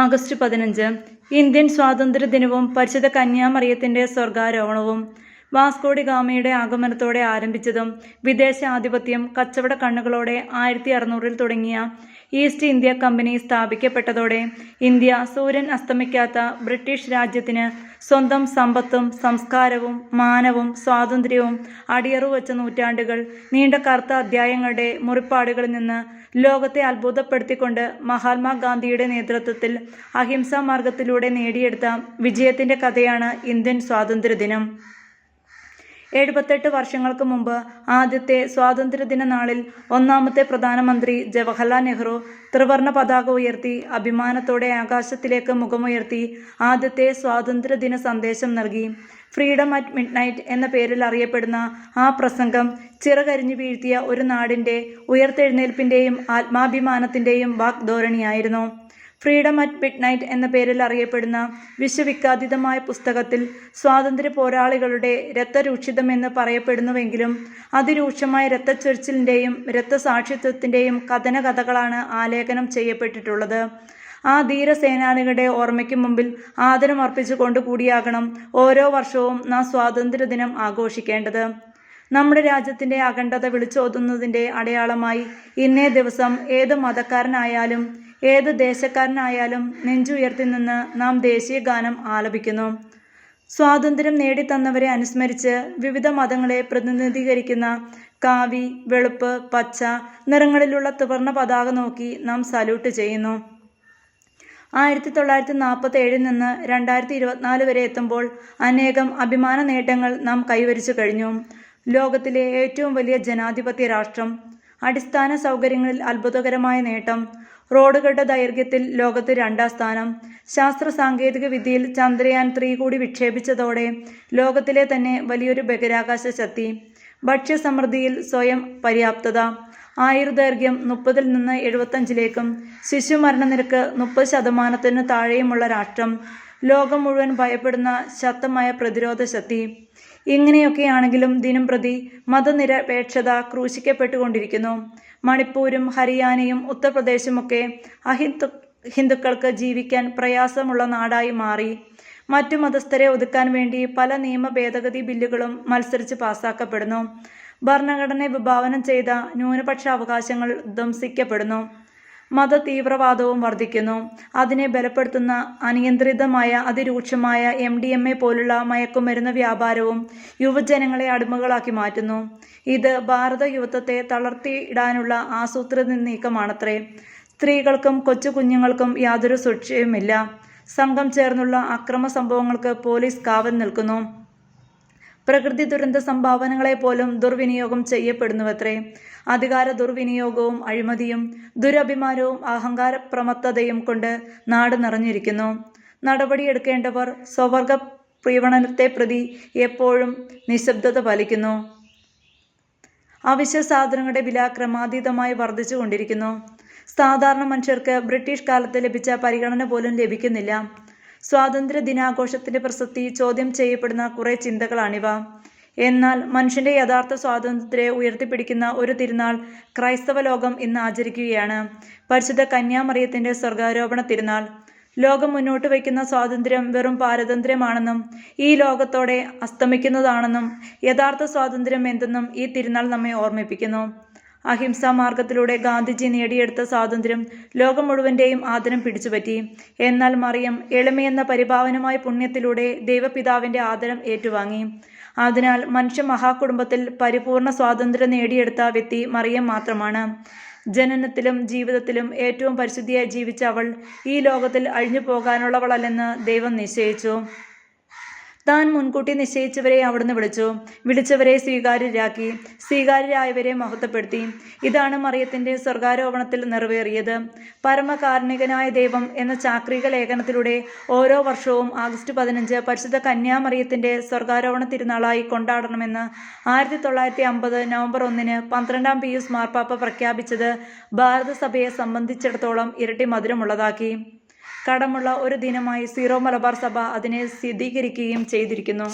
August 15 Indian സ്വാതന്ത്ര്യ ദിനവും പരിശുദ്ധ കന്യാമറിയത്തിൻ്റെ സ്വർഗാരോഹണവും. വാസ്കോ ഡി ഗാമയുടെ ആഗമനത്തോടെ ആരംഭിച്ചതും വിദേശ ആധിപത്യം കച്ചവട കണ്ണുകളോടെ 1600 തുടങ്ങിയ ഈസ്റ്റ് ഇന്ത്യ കമ്പനി സ്ഥാപിക്കപ്പെട്ടതോടെ ഇന്ത്യ സൂര്യൻ അസ്തമിക്കാത്ത ബ്രിട്ടീഷ് രാജ്യത്തിന് സ്വന്തം സമ്പത്തും സംസ്കാരവും മാനവും സ്വാതന്ത്ര്യവും അടിയറുവച്ച നൂറ്റാണ്ടുകൾ നീണ്ട കറുത്ത അധ്യായങ്ങളുടെ മുറിപ്പാടുകളിൽ നിന്ന് ലോകത്തെ അത്ഭുതപ്പെടുത്തിക്കൊണ്ട് മഹാത്മാഗാന്ധിയുടെ നേതൃത്വത്തിൽ അഹിംസാ മാർഗത്തിലൂടെ നേടിയെടുത്ത വിജയത്തിൻ്റെ കഥയാണ് ഇന്ത്യൻ സ്വാതന്ത്ര്യദിനം. 78 വർഷങ്ങൾക്ക് മുമ്പ് ആദ്യത്തെ സ്വാതന്ത്ര്യദിന നാളിൽ ഒന്നാമത്തെ പ്രധാനമന്ത്രി ജവഹർലാൽ നെഹ്റു ത്രിവർണ പതാക ഉയർത്തി അഭിമാനത്തോടെ ആകാശത്തിലേക്ക് മുഖമുയർത്തി ആദ്യത്തെ സ്വാതന്ത്ര്യദിന സന്ദേശം നൽകി. ഫ്രീഡം അറ്റ് മിഡ്നൈറ്റ് എന്ന പേരിൽ അറിയപ്പെടുന്ന ആ പ്രസംഗം ചിറകരിഞ്ഞു വീഴ്ത്തിയ ഒരു നാടിൻ്റെ ഉയർത്തെഴുന്നേൽപ്പിൻ്റെയും ആത്മാഭിമാനത്തിൻ്റെയും വാഗ്ധോരണിയായിരുന്നു. ഫ്രീഡം അറ്റ് മിഡ്നൈറ്റ് എന്ന പേരിൽ അറിയപ്പെടുന്ന വിശ്വവിഖ്യാതമായ പുസ്തകത്തിൽ സ്വാതന്ത്ര്യ പോരാളികളുടെ രക്തരൂക്ഷിതമെന്ന് പറയപ്പെടുന്നുവെങ്കിലും അതിരൂക്ഷമായ രക്തച്ചൊരിച്ചിലിൻ്റെയും രക്തസാക്ഷിത്വത്തിൻ്റെയും കഥനകഥകളാണ് ആലേഖനം ചെയ്യപ്പെട്ടിട്ടുള്ളത്. ആ ധീരസേനാനികളുടെ ഓർമ്മയ്ക്ക് മുമ്പിൽ ആദരം അർപ്പിച്ചുകൊണ്ട് കൂടിയാകണം ഓരോ വർഷവും നാം സ്വാതന്ത്ര്യദിനം ആഘോഷിക്കേണ്ടത്. നമ്മുടെ രാജ്യത്തിൻ്റെ അഖണ്ഡത വിളിച്ചോതുന്നതിൻ്റെ അടയാളമായി ഇന്നേ ദിവസം ഏത് മതക്കാരനായാലും ഏത് ദേശക്കാരനായാലും നെഞ്ചുയർത്തി നിന്ന് നാം ദേശീയ ഗാനം ആലപിക്കുന്നു. സ്വാതന്ത്ര്യം നേടിത്തന്നവരെ അനുസ്മരിച്ച് വിവിധ മതങ്ങളെ പ്രതിനിധീകരിക്കുന്ന കാവി, വെളുപ്പ്, പച്ച നിറങ്ങളിലുള്ള ത്രിവർണ പതാക നോക്കി നാം സല്യൂട്ട് ചെയ്യുന്നു. 1947 നിന്ന് 2024 വരെ എത്തുമ്പോൾ അനേകം അഭിമാന നേട്ടങ്ങൾ നാം കൈവരിച്ചു കഴിഞ്ഞു. ലോകത്തിലെ ഏറ്റവും വലിയ ജനാധിപത്യ രാഷ്ട്രം, അടിസ്ഥാന സൗകര്യങ്ങളിൽ അത്ഭുതകരമായ നേട്ടം, റോഡുകളുടെ ദൈർഘ്യത്തിൽ ലോകത്ത് 2ാം സ്ഥാനം, ശാസ്ത്ര സാങ്കേതിക വിദ്യയിൽ ചന്ദ്രയാൻ 3 കൂടി വിക്ഷേപിച്ചതോടെ ലോകത്തിലെ തന്നെ വലിയൊരു ബഹിരാകാശ ശക്തി, ഭക്ഷ്യസമൃദ്ധിയിൽ സ്വയം പര്യാപ്തത, ആയുർദൈർഘ്യം 30 നിന്ന് 75ലേക്കും ശിശുമരണനിരക്ക് 30% താഴെയുമുള്ള രാഷ്ട്രം, ലോകം മുഴുവൻ ഭയപ്പെടുന്ന ശക്തമായ പ്രതിരോധ ശക്തി. ഇങ്ങനെയൊക്കെയാണെങ്കിലും ദിനം പ്രതി മതനിരപേക്ഷത ക്രൂശിക്കപ്പെട്ടുകൊണ്ടിരിക്കുന്നു. മണിപ്പൂരും ഹരിയാനയും ഉത്തർപ്രദേശുമൊക്കെ ഹിന്ദുക്കൾക്ക് ജീവിക്കാൻ പ്രയാസമുള്ള നാടായി മാറി. മറ്റു മതസ്ഥരെ ഒതുക്കാൻ വേണ്ടി പല നിയമ ഭേദഗതി ബില്ലുകളും മത്സരിച്ച് പാസാക്കപ്പെടുന്നു. ഭരണഘടന വിഭാവനം ചെയ്ത ന്യൂനപക്ഷ അവകാശങ്ങൾ ധ്വംസിക്കപ്പെടുന്നു. മത തീവ്രവാദവും വർദ്ധിക്കുന്നു. അതിനെ ബലപ്പെടുത്തുന്ന അനിയന്ത്രിതമായ അതിരൂക്ഷമായ MDMA പോലുള്ള മയക്കുമരുന്ന് വ്യാപാരവും യുവജനങ്ങളെ അടിമകളാക്കി മാറ്റുന്നു. ഇത് ഭാരത യുവത്വത്തെ തളർത്തിയിടാനുള്ള ആസൂത്രിത നീക്കമാണത്രേ. സ്ത്രീകൾക്കും കൊച്ചു കുഞ്ഞുങ്ങൾക്കും യാതൊരു സുരക്ഷയുമില്ല. സംഘം ചേർന്നുള്ള അക്രമ സംഭവങ്ങൾക്ക് പോലീസ് കാവൽ നിൽക്കുന്നു. പ്രകൃതി ദുരന്ത സംഭാവനകളെ പോലും ദുർവിനിയോഗം ചെയ്യപ്പെടുന്നുവത്രേ. അധികാര ദുർവിനിയോഗവും അഴിമതിയും ദുരഭിമാനവും അഹങ്കാര പ്രമത്തതയും കൊണ്ട് നാട് നിറഞ്ഞിരിക്കുന്നു. നടപടിയെടുക്കേണ്ടവർ സ്വവർഗ പ്രീവണനത്തെ പ്രതി എപ്പോഴും നിശബ്ദത പാലിക്കുന്നു. അവശ്യ സാധനങ്ങളുടെ വില ക്രമാതീതമായി വർദ്ധിച്ചു കൊണ്ടിരിക്കുന്നു. സാധാരണ മനുഷ്യർക്ക് ബ്രിട്ടീഷ് കാലത്ത് ലഭിച്ച പരിഗണന പോലും ലഭിക്കുന്നില്ല. സ്വാതന്ത്ര്യ ദിനാഘോഷത്തിൻ്റെ പ്രസക്തി ചോദ്യം ചെയ്യപ്പെടുന്ന കുറേ ചിന്തകളാണിവ. എന്നാൽ മനുഷ്യൻ്റെ യഥാർത്ഥ സ്വാതന്ത്ര്യത്തെ ഉയർത്തിപ്പിടിക്കുന്ന ഒരു തിരുനാൾ ക്രൈസ്തവ ലോകം ഇന്ന് ആചരിക്കുകയാണ്. പരിശുദ്ധ കന്യാമറിയത്തിൻ്റെ സ്വർഗാരോപണ തിരുനാൾ. ലോകം മുന്നോട്ട് വയ്ക്കുന്ന സ്വാതന്ത്ര്യം വെറും പാരതന്ത്ര്യമാണെന്നും ഈ ലോകത്തോടെ അസ്തമിക്കുന്നതാണെന്നും യഥാർത്ഥ സ്വാതന്ത്ര്യം എന്തെന്നും ഈ തിരുനാൾ നമ്മെ ഓർമ്മിപ്പിക്കുന്നു. അഹിംസാ മാർഗത്തിലൂടെ ഗാന്ധിജി നേടിയെടുത്ത സ്വാതന്ത്ര്യം ലോകം മുഴുവൻ്റെയും ആദരം പിടിച്ചുപറ്റി. എന്നാൽ മറിയം എളിമയെന്ന പരിഭാവനമായ പുണ്യത്തിലൂടെ ദൈവപിതാവിൻ്റെ ആദരം ഏറ്റുവാങ്ങി. അതിനാൽ മനുഷ്യ മഹാകുടുംബത്തിൽ പരിപൂർണ സ്വാതന്ത്ര്യം നേടിയെടുത്ത വ്യക്തി മറിയം മാത്രമാണ്. ജനനത്തിലും ജീവിതത്തിലും ഏറ്റവും പരിശുദ്ധിയായി ജീവിച്ച അവൾ ഈ ലോകത്തിൽ അഴിഞ്ഞു പോകാനുള്ളവളല്ലെന്ന് ദൈവം നിശ്ചയിച്ചു. താൻ മുൻകൂട്ടി നിശ്ചയിച്ചവരെ അവിടുന്ന് വിളിച്ചവരെ സ്വീകാര്യരാക്കി, സ്വീകാര്യരായവരെ മഹത്വപ്പെടുത്തി. ഇതാണ് മറിയത്തിൻ്റെ സ്വർഗാരോപണത്തിൽ നിറവേറിയത്. പരമകാരുണികനായ ദൈവം എന്ന ചാക്രിക ലേഖനത്തിലൂടെ ഓരോ വർഷവും ആഗസ്റ്റ് 15 പരിശുദ്ധ കന്യാമറിയത്തിൻ്റെ സ്വർഗാരോപണ തിരുനാളായി കൊണ്ടാടണമെന്ന് 1950 നവംബർ 1 12ാം പിയൂസ് മാർപ്പാപ്പ പ്രഖ്യാപിച്ചത് ഭാരതസഭയെ സംബന്ധിച്ചിടത്തോളം ഇരട്ടി മധുരമുള്ളതാക്കി. കടമുള്ള ഒരു ദിനമായി സീറോ മലബാർ സഭ അതിനെ സ്ഥിരീകരിക്കുകയും ചെയ്തിരിക്കുന്നു.